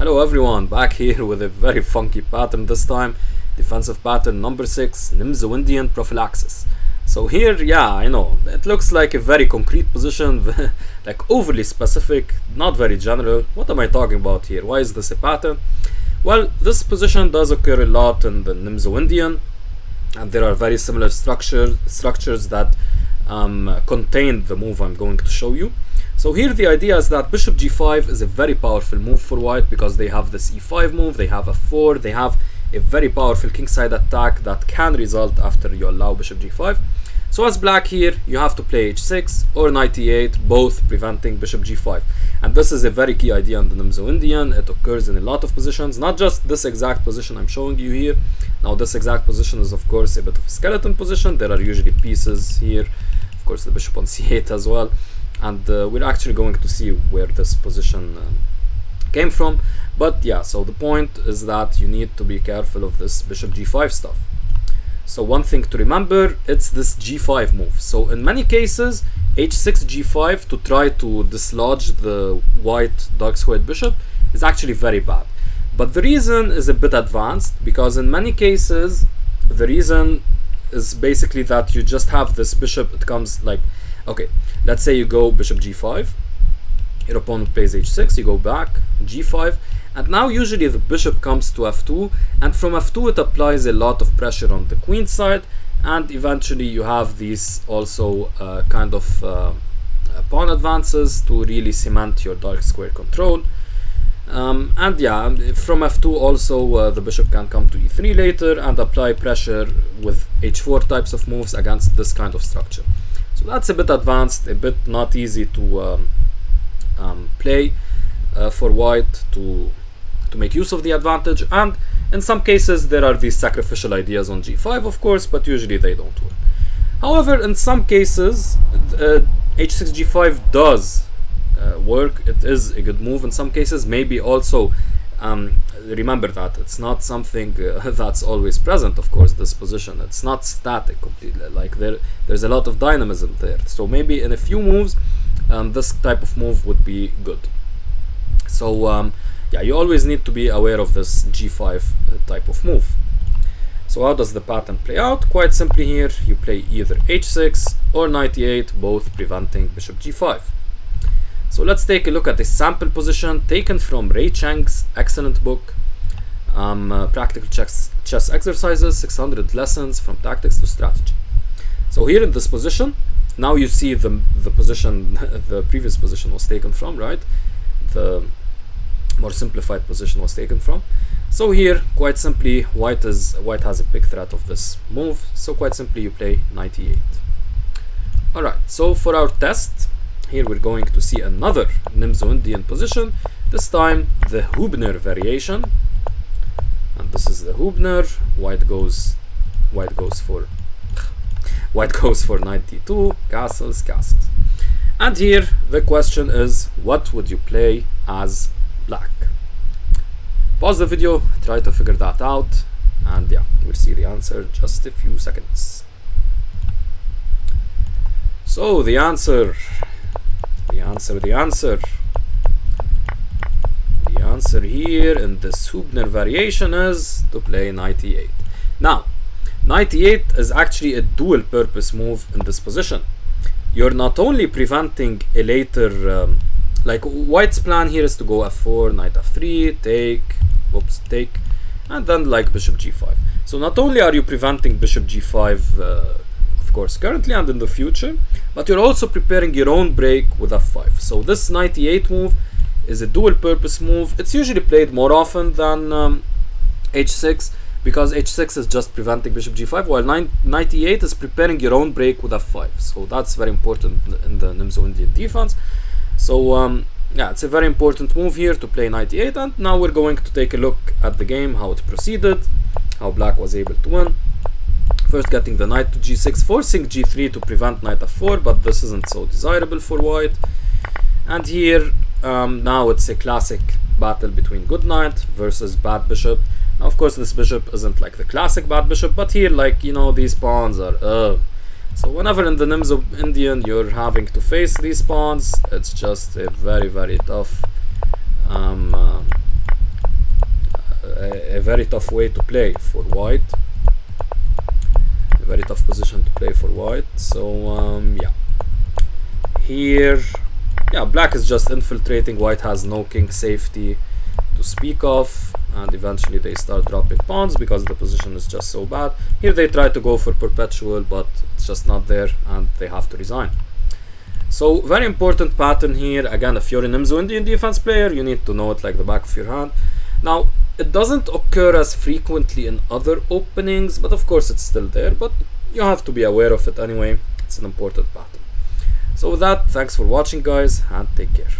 Hello everyone, back here with a very funky pattern this time. Defensive pattern number 6, Nimzo-Indian Prophylaxis. So here, yeah, I know, it looks like a very concrete position, like overly specific, not very general. What am I talking about here? Why is this a pattern? Well, this position does occur a lot in the Nimzo-Indian, and there are very similar structures that contain the move I'm going to show you. So here the idea is that bishop g5 is a very powerful move for white because they have this e5 move, they have f4, they have a very powerful kingside attack that can result after you allow bishop g5. So as black here, you have to play h6 or knight e8, both preventing bishop g5. And this is a very key idea in the Nimzo-Indian. It occurs in a lot of positions, not just this exact position I'm showing you here. Now this exact position is of course a bit of a skeleton position. There are usually pieces here, of course the bishop on c8 as well. And we're actually going to see where this position came from. But yeah, so the point is that you need to be careful of this bishop g5 stuff. So one thing to remember, it's this g5 move. So in many cases, h6 g5 to try to dislodge the white dark squared bishop is actually very bad. But the reason is a bit advanced, because in many cases the reason is basically that you just have this bishop. It comes like, okay, let's say you go bishop g5, your opponent plays h6, you go back, g5, and now usually the bishop comes to f2, and from f2 it applies a lot of pressure on the queen side, and eventually you have these also kind of pawn advances to really cement your dark square control. And yeah, from f2 also the bishop can come to e3 later and apply pressure with h4 types of moves against this kind of structure. So that's a bit advanced, a bit not easy to play for white to make use of the advantage. And in some cases there are these sacrificial ideas on g5, of course, but usually they don't work. However, in some cases h6 g5 does work. It is a good move in some cases. Maybe also remember that it's not something that's always present. Of course, this position, it's not static completely, like there's a lot of dynamism there. So maybe in a few moves this type of move would be good. So yeah, you always need to be aware of this g5 type of move. So how does the pattern play out? Quite simply here, you play either h6 or knight e8, both preventing bishop g5. So let's take a look at this sample position taken from Ray Cheng's excellent book, Practical Chess Exercises, 600 Lessons from Tactics to Strategy. So here in this position, now you see the position the previous position was taken from, right? The more simplified position was taken from. So here, quite simply, white has a big threat of this move. So quite simply, you play knight e8. All right. So for our test, here we're going to see another Nimzo-Indian position, this time the Hubner variation. And this is the Hubner. White goes for knight d2, castles. And here the question is, what would you play as black? Pause the video, try to figure that out, and yeah, we'll see the answer in just a few seconds. So the answer here in this Hubner variation is to play knight e8. Now, knight e8 is actually a dual purpose move in this position. You're not only preventing a later, like white's plan here is to go f4, knight f3, take, and then like bishop g5. So not only are you preventing bishop g5, of course, currently and in the future, but you're also preparing your own break with f5. So this knight e8 move is a dual purpose move. It's usually played more often than h6, because h6 is just preventing bishop g5, while knight e8 is preparing your own break with f5. So that's very important in the Nimzo-Indian defense. So yeah, it's a very important move here to play knight e8. And now we're going to take a look at the game, how it proceeded, how black was able to win. First getting the knight to g6, forcing g3 to prevent knight f4, but this isn't so desirable for white. And here now it's a classic battle between good knight versus bad bishop. Now of course this bishop isn't like the classic bad bishop, but here, like, you know, these pawns are so whenever in the Nimzo-Indian you're having to face these pawns, it's just a very, very tough very tough way to play for white. A very tough position to play for white. So yeah, here, yeah, black is just infiltrating. White has no king safety to speak of, and eventually they start dropping pawns because the position is just so bad. Here they try to go for perpetual, but it's just not there, and they have to resign. So very important pattern here. Again, if you're a Nimzo-Indian defense player, you need to know it like the back of your hand. Now, it doesn't occur as frequently in other openings, but of course it's still there, but you have to be aware of it anyway. It's an important pattern. So with that, thanks for watching, guys, and take care.